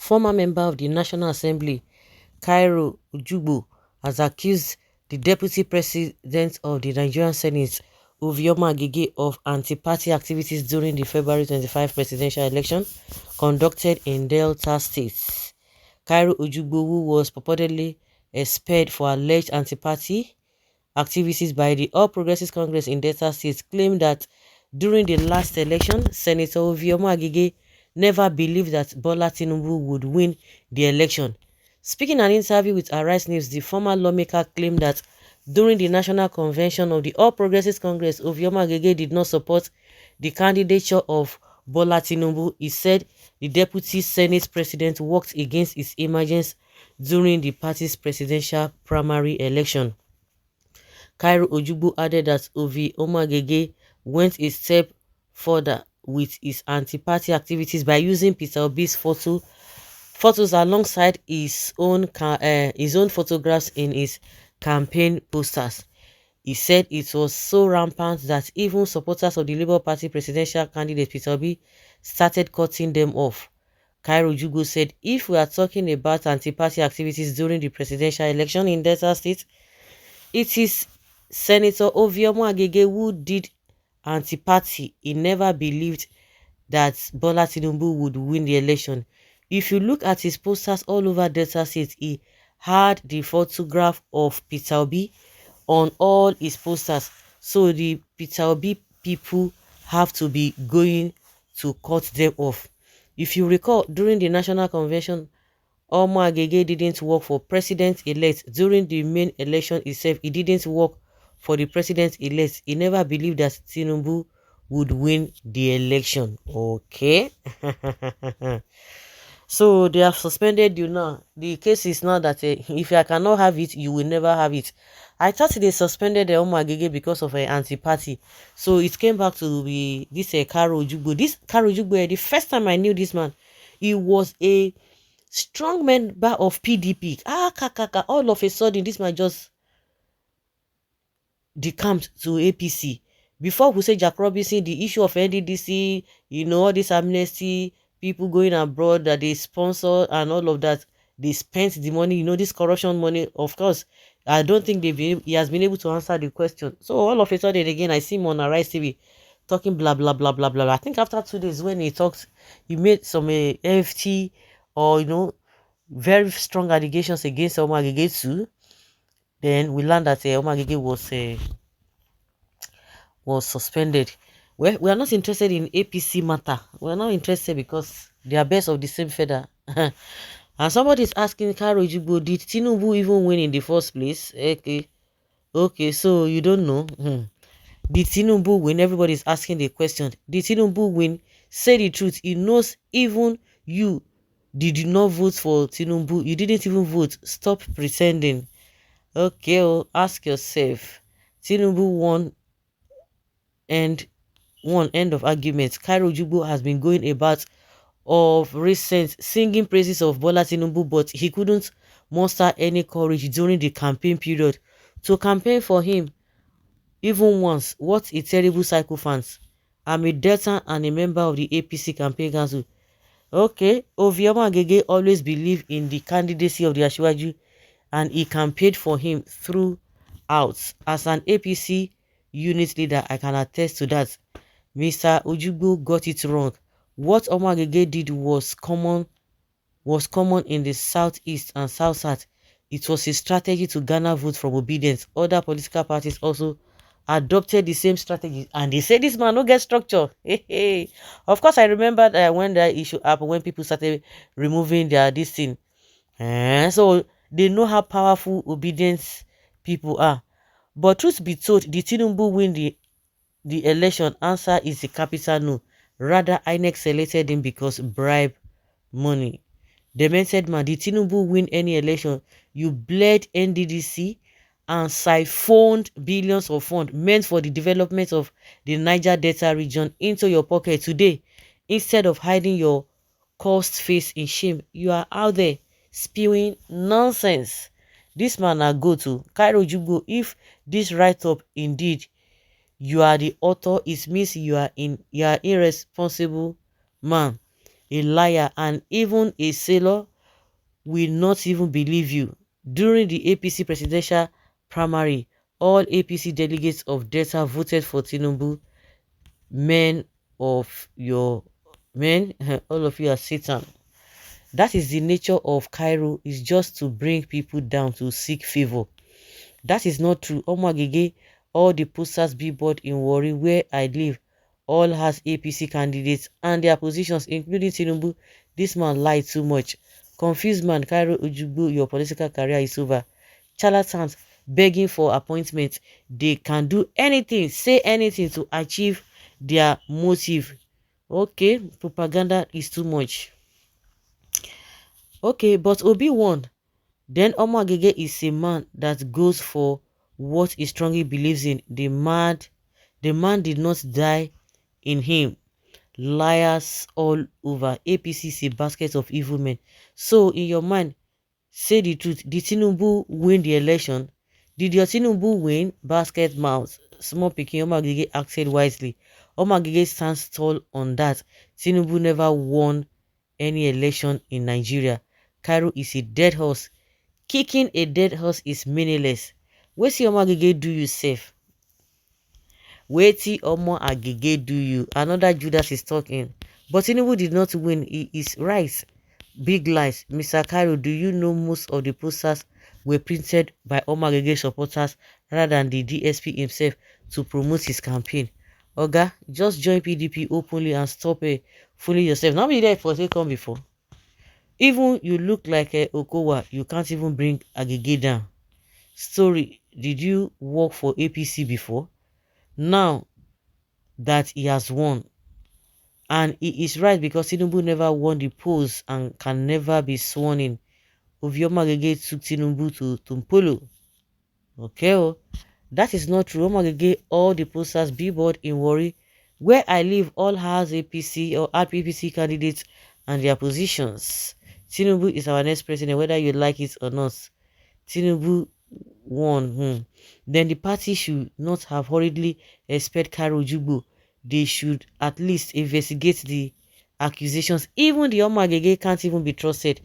former member of the National Assembly, Cairo Ojuigbo, has accused the Deputy President of the Nigerian Senate, Agege, of anti-party activities during the February 25 presidential election conducted in Delta State. Cairo Ojuigbo, who was purportedly expelled for alleged anti-party activities by the All Progressives Congress in Delta State, claimed that during the last election, Senator Agege never believed that Bola Tinubu would win the election. Speaking in an interview with Arise News, the former lawmaker claimed that during the National Convention of the All Progressives Congress, Agege did not support the candidature of Bola Tinubu. He said the Deputy Senate President worked against his emergence during the party's presidential primary election. Cairo Ojuigbo added that Agege went a step further with his anti-party activities by using Peter Obi's photos alongside his own photographs in his campaign posters. He said it was so rampant that even supporters of the Labour Party presidential candidate Peter Obi started cutting them off. Cairo Ojuigbo said, if we are talking about anti-party activities during the presidential election in Delta State, it is Senator Agege who did anti-party. He never believed that Bola Tinubu would win the election. If you look at his posters all over Delta State, he had the photograph of Peter Obi on all his posters. So the Peter Obi people have to be going to cut them off. If you recall, during the National Convention, Agege didn't work for president-elect. During the main election itself, he didn't work for the president-elect. He never believed that Tinubu would win the election. Okay. So they have suspended you now. The case is now that if I cannot have it, you will never have it. I thought they suspended the Agege because of an anti-party. So it came back to be this Cairo Ojuigbo. This Cairo Ojuigbo, the first time I knew this man, he was a strong member of PDP. All of a sudden, this man just decamped to APC. Before we say Jack Robinson, the issue of NDDC, all this amnesty, people going abroad that they sponsor and all of that, they spent the money, this corruption money. Of course, I don't think he has been able to answer the question. So all of a sudden again, I see him on Arise TV talking blah blah blah blah blah. I think after 2 days when he talks, he made some AFT or very strong allegations against Agege too. Then we learned that Agege was suspended. Well, we are not interested in APC matter. We are not interested because they are birds of the same feather. And somebody is asking Cairo Ojuigbo, did Tinubu even win in the first place? Okay, so you don't know. Did Tinubu win? Everybody is asking the question. Did Tinubu win? Say the truth. He knows even you did not vote for Tinubu. You didn't even vote. Stop pretending. Okay, ask yourself. Tinubu won and end of argument. Cairo Ojuigbo has been going about of recent singing praises of Bola Tinubu, but he couldn't muster any courage during the campaign period to campaign for him even once. What a terrible psychophant. I'm a Delta and a member of the APC campaign council. Okay, Agege always believed in the candidacy of the Asiwaju and he campaigned for him throughout. As an APC unit leader, I can attest to that. Mr. Ojuigbo got it wrong. What Agege did was common in the southeast and south. It was a strategy to garner votes from obedience. Other political parties also adopted the same strategy, and they say this man no get structure. Of course, I remember that when that issue happened, when people started removing this thing. So they know how powerful obedience people are. But truth be told, did Tinubu win the election? Answer is a capital no. Rather, INEC selected him because bribe money. Demented man, did Tinubu win any election? You bled NDDC and siphoned billions of funds meant for the development of the Niger Delta region into your pocket today. Instead of hiding your cursed face in shame, you are out there spewing nonsense. This man are go to Cairo Ojuigbo. If this write-up indeed you are the author, it means you are irresponsible man. a liar, and even a sailor will not even believe you. During the APC presidential primary, all APC delegates of Delta voted for Tinubu. Men of your men, all of you are Satan. That is the nature of Cairo, is just to bring people down to seek favor. That is not true. Agege, all the posters, billboard in Warri where I live, all has APC candidates and their positions, including Tinubu. This man lied too much. Confused man, Cairo Ojuigbo, your political career is over. Charlatans begging for appointments. They can do anything, say anything to achieve their motive. Okay, propaganda is too much. Okay, but Obi won. Then Agege is a man that goes for what he strongly believes in. The man did not die in him. Liars all over. APC is a basket of evil men. So in your mind, say the truth. Did Tinubu win the election? Did your Tinubu win? Basket mouth. Small picking. Agege acted wisely. Agege stands tall on that. Tinubu never won any election in Nigeria. Cairo is a dead horse. Kicking a dead horse is meaningless. Wetin Agege do you safe? Wetin Agege do you? Another Judas is talking. But Tinubu did not win. He is right. Big lies. Mr. Cairo, do you know most of the posters were printed by Agege supporters rather than the DSP himself to promote his campaign? Oga, just join PDP openly and stop fooling yourself. Now be there for say come before. Even you look like a Okowa, you can't even bring Agege down. Story, did you work for APC before? Now that he has won, and he is right because Tinubu never won the polls and can never be sworn in. Agege took Tinubu to Tumpolo. Okay, oh, that is not true. Agege, all the posters, billboard in Warri, where I live, all has APC or RPPC candidates and their positions. Tinubu is our next president, whether you like it or not. Tinubu won. Then the party should not have hurriedly expelled Cairo Ojuigbo. They should at least investigate the accusations. Even the Agege can't even be trusted.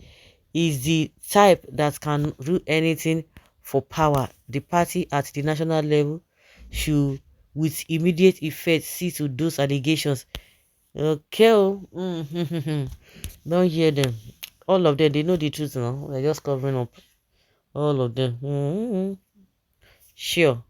Is the type that can do anything for power. The party at the national level should, with immediate effect, see to those allegations. Okay, don't hear them. All of them, they know the truth now. They're just covering up. All of them. Sure.